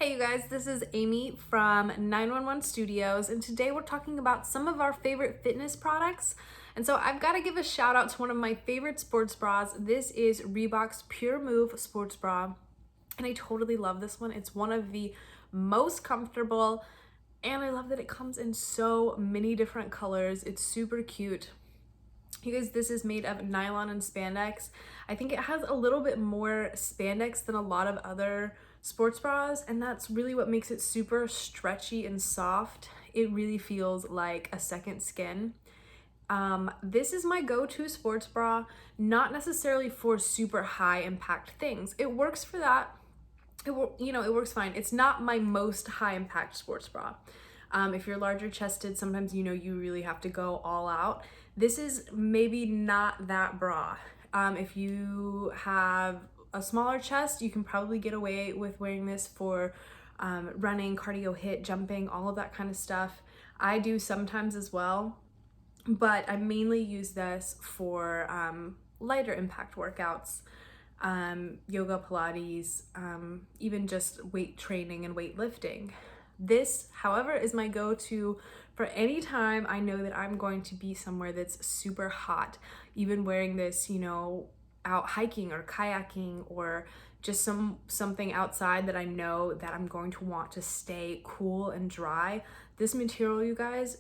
Hey you guys, this is Amy from 911 Studios, and today we're talking about some of our favorite fitness products. And so I've got to give a shout out to one of my favorite sports bras. This is Reebok's Puremove sports bra, and I totally love this one. It's one of the most comfortable, and I love that it comes in so many different colors. It's super cute. You guys, this is made of nylon and spandex. I think it has a little bit more spandex than a lot of other sports bras, and that's really what makes it super stretchy and soft. It really feels like a second skin. This is my go-to sports bra, not necessarily for super high impact things. It works for that. It works fine. It's not my most high impact sports bra. If you're larger chested, sometimes you really have to go all out. This is maybe not that bra. If you have a smaller chest, you can probably get away with wearing this for running, cardio, hit, jumping, all of that kind of stuff. I do sometimes as well, but I mainly use this for lighter impact workouts, yoga, Pilates, even just weight training and weightlifting. This, however, is my go-to for any time I know that I'm going to be somewhere that's super hot. Even wearing this, out hiking or kayaking, or just something outside that I know that I'm going to want to stay cool and dry. This material, you guys,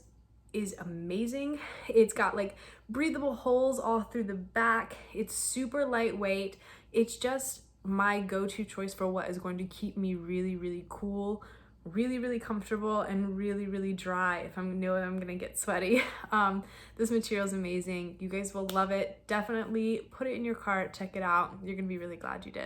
is amazing. It's got like breathable holes all through the back. It's super lightweight. It's just my go-to choice for what is going to keep me really, really cool, really comfortable, and really dry if I'm gonna get sweaty. This material is amazing. You guys will love it. Definitely put it in your cart, check it out. You're gonna be really glad you did.